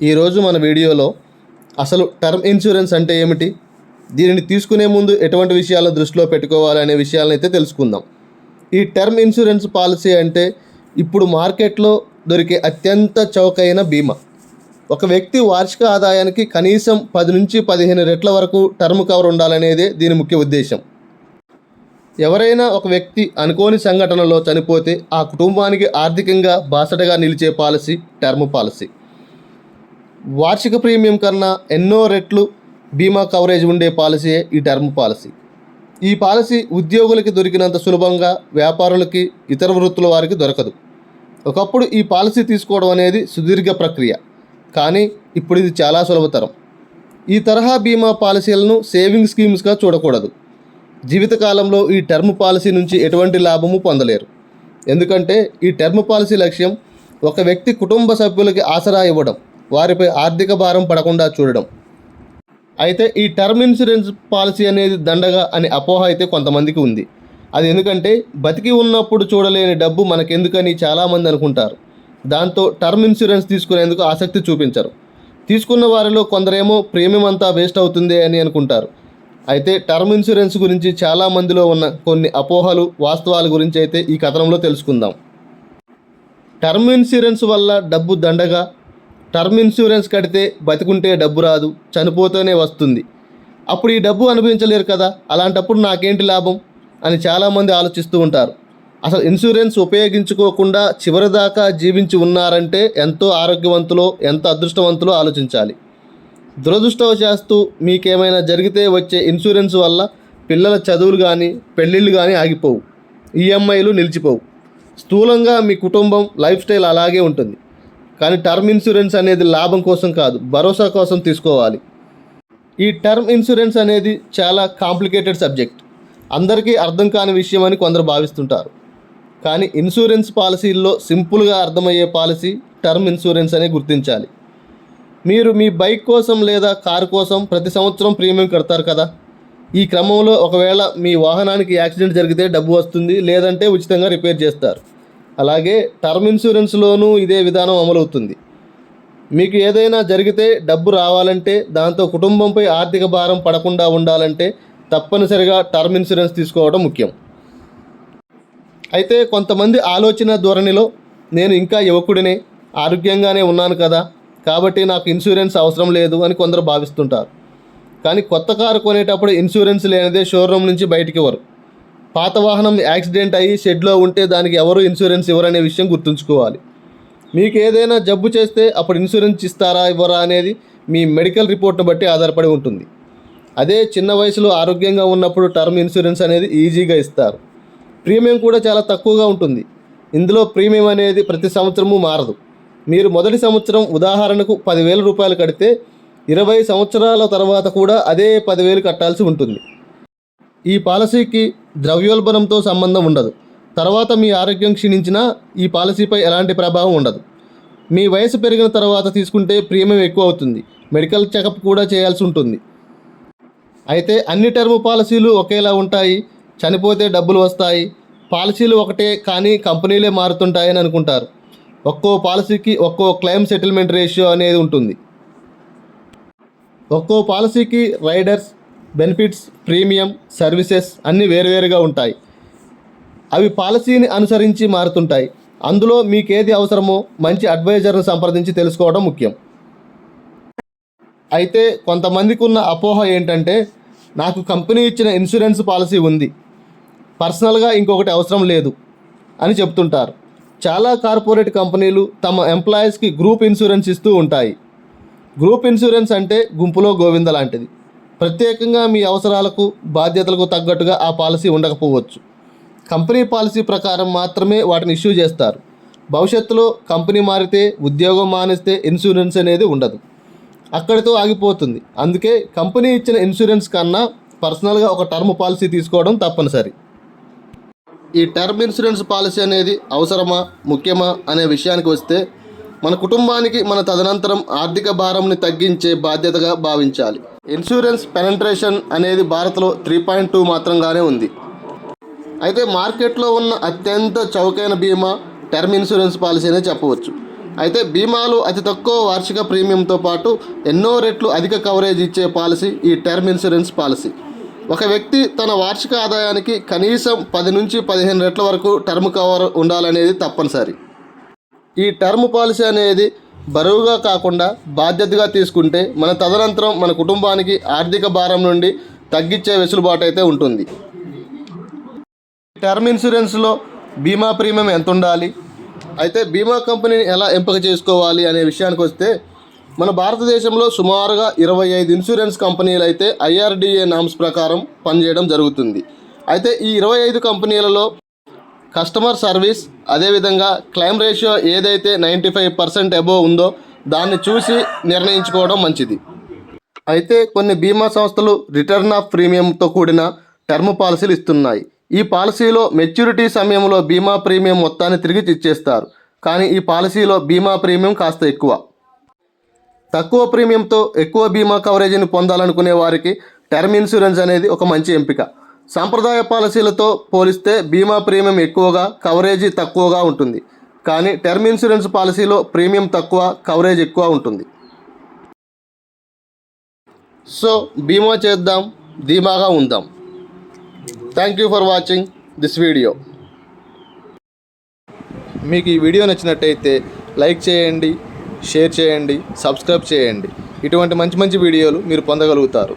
ఈరోజు మన వీడియోలో అసలు టర్మ్ ఇన్సూరెన్స్ అంటే ఏమిటి, దీనిని తీసుకునే ముందు ఎటువంటి విషయాలను దృష్టిలో పెట్టుకోవాలనే విషయాలను అయితే తెలుసుకుందాం. ఈ టర్మ్ ఇన్సూరెన్స్ పాలసీ అంటే ఇప్పుడు మార్కెట్లో దొరికే అత్యంత చౌకైన బీమా. ఒక వ్యక్తి వార్షిక ఆదాయానికి కనీసం 10 నుంచి 15 రెట్ల వరకు టర్మ్ కవర్ ఉండాలనేదే దీని ముఖ్య ఉద్దేశం. ఎవరైనా ఒక వ్యక్తి అనుకోని సంఘటనలో చనిపోతే ఆ కుటుంబానికి ఆర్థికంగా బాసటగా నిలిచే పాలసీ టర్మ్ పాలసీ. వార్షిక ప్రీమియం కన్నా ఎన్నో రెట్లు బీమా కవరేజ్ ఉండే పాలసీయే ఈ టర్మ్ పాలసీ. ఈ పాలసీ ఉద్యోగులకి దొరికినంత సులభంగా వ్యాపారులకి, ఇతర వృత్తుల వారికి దొరకదు. ఒకప్పుడు ఈ పాలసీ తీసుకోవడం అనేది సుదీర్ఘ ప్రక్రియ, కానీ ఇప్పుడు ఇది చాలా సులభతరం. ఈ తరహా బీమా పాలసీలను సేవింగ్ స్కీమ్స్గా చూడకూడదు. జీవితకాలంలో ఈ టర్మ్ పాలసీ నుంచి ఎటువంటి లాభము పొందలేరు. ఎందుకంటే ఈ టర్మ్ పాలసీ లక్ష్యం ఒక వ్యక్తి కుటుంబ సభ్యులకి ఆసరా ఇవ్వడం, వారిపై ఆర్థిక భారం పడకుండా చూడడం. అయితే ఈ టర్మ్ ఇన్సూరెన్స్ పాలసీ అనేది దండగా అనే అపోహ అయితే కొంతమందికి ఉంది. అది ఎందుకంటే బతికి ఉన్నప్పుడు చూడలేని డబ్బు మనకెందుకని చాలామంది అనుకుంటారు. దాంతో టర్మ్ ఇన్సూరెన్స్ తీసుకునేందుకు ఆసక్తి చూపించరు. తీసుకున్న వారిలో కొందరేమో ప్రీమియం అంతా వేస్ట్ అవుతుంది అని అనుకుంటారు. అయితే టర్మ్ ఇన్సూరెన్స్ గురించి చాలామందిలో ఉన్న కొన్ని అపోహలు, వాస్తవాల గురించి అయితే ఈ కథనంలో తెలుసుకుందాం. టర్మ్ ఇన్సూరెన్స్ వల్ల డబ్బు దండగా, టర్మ్ ఇన్సూరెన్స్ కడితే బతికుంటే డబ్బు రాదు, చనిపోతేనే వస్తుంది, అప్పుడు ఈ డబ్బు అనుభవించలేరు కదా, అలాంటప్పుడు నాకేంటి లాభం అని చాలామంది ఆలోచిస్తూ ఉంటారు. అసలు ఇన్సూరెన్స్ ఉపయోగించుకోకుండా చివరిదాకా జీవించి ఉన్నారంటే ఎంతో ఆరోగ్యవంతులో, ఎంత అదృష్టవంతులో ఆలోచించాలి. దురదృష్టవశాత్తు మీకేమైనా జరిగితే వచ్చే ఇన్సూరెన్స్ వల్ల పిల్లల చదువులు కానీ, పెళ్ళిళ్ళు కానీ ఆగిపోవు, ఈఎంఐలు నిలిచిపోవు. స్థూలంగా మీ కుటుంబం లైఫ్ స్టైల్ అలాగే ఉంటుంది. కానీ టర్మ్ ఇన్సూరెన్స్ అనేది లాభం కోసం కాదు, భరోసా కోసం తీసుకోవాలి. ఈ టర్మ్ ఇన్సూరెన్స్ అనేది చాలా కాంప్లికేటెడ్ సబ్జెక్ట్, అందరికీ అర్థం కాని విషయం అని కొందరు భావిస్తుంటారు. కానీ ఇన్సూరెన్స్ పాలసీల్లో సింపుల్గా అర్థమయ్యే పాలసీ టర్మ్ ఇన్సూరెన్స్ అని గుర్తించాలి. మీరు మీ బైక్ కోసం లేదా కారు కోసం ప్రతి సంవత్సరం ప్రీమియం కడతారు కదా. ఈ క్రమంలో ఒకవేళ మీ వాహనానికి యాక్సిడెంట్ జరిగితే డబ్బు వస్తుంది, లేదంటే ఉచితంగా రిపేర్ చేస్తారు. అలాగే టర్మ్ ఇన్సూరెన్స్లోనూ ఇదే విధానం అమలవుతుంది. మీకు ఏదైనా జరిగితే డబ్బు రావాలంటే, దాంతో కుటుంబంపై ఆర్థిక భారం పడకుండా ఉండాలంటే తప్పనిసరిగా టర్మ్ ఇన్సూరెన్స్ తీసుకోవడం ముఖ్యం. అయితే కొంతమంది ఆలోచన ధోరణిలో నేను ఇంకా యువకుడినే, ఆరోగ్యంగానే ఉన్నాను కదా, కాబట్టి నాకు ఇన్సూరెన్స్ అవసరం లేదు అని కొందరు భావిస్తుంటారు. కానీ కొత్త కారు కొనేటప్పుడు ఇన్సూరెన్స్ లేనిదే షోరూమ్ నుంచి బయటికి ఇవ్వరు. పాత వాహనం యాక్సిడెంట్ అయ్యి షెడ్లో ఉంటే దానికి ఎవరు ఇన్సూరెన్స్ ఇవ్వరనే విషయం గుర్తుంచుకోవాలి. మీకు ఏదైనా జబ్బు చేస్తే అప్పుడు ఇన్సూరెన్స్ ఇస్తారా ఇవ్వరా అనేది మీ మెడికల్ రిపోర్ట్ను బట్టి ఆధారపడి ఉంటుంది. అదే చిన్న వయసులో ఆరోగ్యంగా ఉన్నప్పుడు టర్మ్ ఇన్సూరెన్స్ అనేది ఈజీగా ఇస్తారు. ప్రీమియం కూడా చాలా తక్కువగా ఉంటుంది. ఇందులో ప్రీమియం అనేది ప్రతి సంవత్సరము మారదు. మీరు మొదటి సంవత్సరం ఉదాహరణకు 10,000 రూపాయలు కడితే 20 సంవత్సరాల తర్వాత కూడా అదే 10,000 కట్టాల్సి ఉంటుంది. ఈ పాలసీకి ద్రవ్యోల్బణంతో సంబంధం ఉండదు. తర్వాత మీ ఆరోగ్యం క్షీణించినా ఈ పాలసీపై ఎలాంటి ప్రభావం ఉండదు. మీ వయసు పెరిగిన తర్వాత తీసుకుంటే ప్రీమియం ఎక్కువ అవుతుంది, మెడికల్ చెకప్ కూడా చేయాల్సి ఉంటుంది. అయితే అన్ని టర్మ్ పాలసీలు ఒకేలా ఉంటాయి, చనిపోతే డబ్బులు వస్తాయి, పాలసీలు ఒకటే కానీ కంపెనీలే మారుతుంటాయని అనుకుంటారు. ఒక్కో పాలసీకి ఒక్కో క్లెయిమ్ సెటిల్మెంట్ రేషియో అనేది ఉంటుంది. ఒక్కో పాలసీకి రైడర్స్, బెనిఫిట్స్, ప్రీమియం, సర్వీసెస్ అన్నీ వేరువేరుగా ఉంటాయి. అవి పాలసీని అనుసరించి మారుతుంటాయి. అందులో మీకేది అవసరమో మంచి అడ్వైజర్ను సంప్రదించి తెలుసుకోవడం ముఖ్యం. అయితే కొంతమందికి ఉన్న అపోహ ఏంటంటే, నాకు కంపెనీ ఇచ్చిన ఇన్సూరెన్స్ పాలసీ ఉంది, పర్సనల్గా ఇంకొకటి అవసరం లేదు అని చెప్తుంటారు. చాలా కార్పొరేట్ కంపెనీలు తమ ఎంప్లాయీస్కి గ్రూప్ ఇన్సూరెన్స్ ఇస్తూ ఉంటాయి. గ్రూప్ ఇన్సూరెన్స్ అంటే గుంపులో గోవింద లాంటిది. ప్రత్యేకంగా మీ అవసరాలకు, బాధ్యతలకు తగ్గట్టుగా ఆ పాలసీ ఉండకపోవచ్చు. కంపెనీ పాలసీ ప్రకారం మాత్రమే వాటిని ఇష్యూ చేస్తారు. భవిష్యత్తులో కంపెనీ మారితే, ఉద్యోగం మానేస్తే ఇన్సూరెన్స్ అనేది ఉండదు, అక్కడితో ఆగిపోతుంది. అందుకే కంపెనీ ఇచ్చిన ఇన్సూరెన్స్ కన్నా పర్సనల్గా ఒక టర్మ్ పాలసీ తీసుకోవడం తప్పనిసరి. ఈ టర్మ్ ఇన్సూరెన్స్ పాలసీ అనేది అవసరమా, ముఖ్యమా అనే విషయానికి వస్తే, మన కుటుంబానికి మన తదనంతరం ఆర్థిక భారంని తగ్గించే బాధ్యతగా భావించాలి. ఇన్సూరెన్స్ పెనెట్రేషన్ అనేది భారత్లో 3.2 మాత్రంగానే ఉంది. అయితే మార్కెట్లో ఉన్న అత్యంత చౌకైన బీమా టర్మ్ ఇన్సూరెన్స్ పాలసీ అనే చెప్పవచ్చు. అయితే బీమాలు అతి తక్కువ వార్షిక ప్రీమియంతో పాటు ఎన్నో రెట్లు అధిక కవరేజ్ ఇచ్చే పాలసీ ఈ టర్మ్ ఇన్సూరెన్స్ పాలసీ. ఒక వ్యక్తి తన వార్షిక ఆదాయానికి కనీసం 10 నుంచి 15 రెట్ల వరకు టర్మ్ కవర్ ఉండాలనేది తప్పనిసరి. ఈ టర్మ్ పాలసీ అనేది బరువుగా కాకుండా బాధ్యతగా తీసుకుంటే మన తదనంతరం మన కుటుంబానికి ఆర్థిక భారం నుండి తగ్గించే వెసులుబాటు అయితే ఉంటుంది. టర్మ్ ఇన్సూరెన్స్లో బీమా ప్రీమియం ఎంత ఉండాలి, అయితే బీమా కంపెనీని ఎలా ఎంపిక చేసుకోవాలి అనే విషయానికి వస్తే, మన భారతదేశంలో సుమారుగా 25 ఇన్సూరెన్స్ కంపెనీలు అయితే IRDA నామ్స్ ప్రకారం పనిచేయడం జరుగుతుంది. అయితే ఈ 25 కంపెనీలలో కస్టమర్ సర్వీస్, అదేవిధంగా క్లెయిమ్ రేషియో ఏదైతే 95% అబోవ్ ఉందో దాన్ని చూసి నిర్ణయించుకోవడం మంచిది. అయితే కొన్ని బీమా సంస్థలు రిటర్న్ ఆఫ్ ప్రీమియంతో కూడిన టర్మ్ పాలసీలు ఇస్తున్నాయి. ఈ పాలసీలో మెచ్యూరిటీ సమయంలో బీమా ప్రీమియం మొత్తాన్ని తిరిగి ఇచ్చేస్తారు. కానీ ఈ పాలసీలో బీమా ప్రీమియం కాస్త ఎక్కువ. తక్కువ ప్రీమియంతో ఎక్కువ బీమా కవరేజీని పొందాలనుకునే వారికి టర్మ్ ఇన్సూరెన్స్ అనేది ఒక మంచి ఎంపిక. సాంప్రదాయ పాలసీలతో పోలిస్తే బీమా ప్రీమియం ఎక్కువగా, కవరేజీ తక్కువగా ఉంటుంది. కానీ టర్మ్ ఇన్సూరెన్స్ పాలసీలో ప్రీమియం తక్కువ, కవరేజ్ ఎక్కువ ఉంటుంది. సో బీమా చేద్దాం, ధీమాగా ఉందాం. Thank you for watching this video. మీకు ఈ వీడియో నచ్చినట్టయితే లైక్ చేయండి, షేర్ చేయండి, సబ్స్క్రైబ్ చేయండి. ఇటువంటి మంచి మంచి వీడియోలు మీరు పొందగలుగుతారు.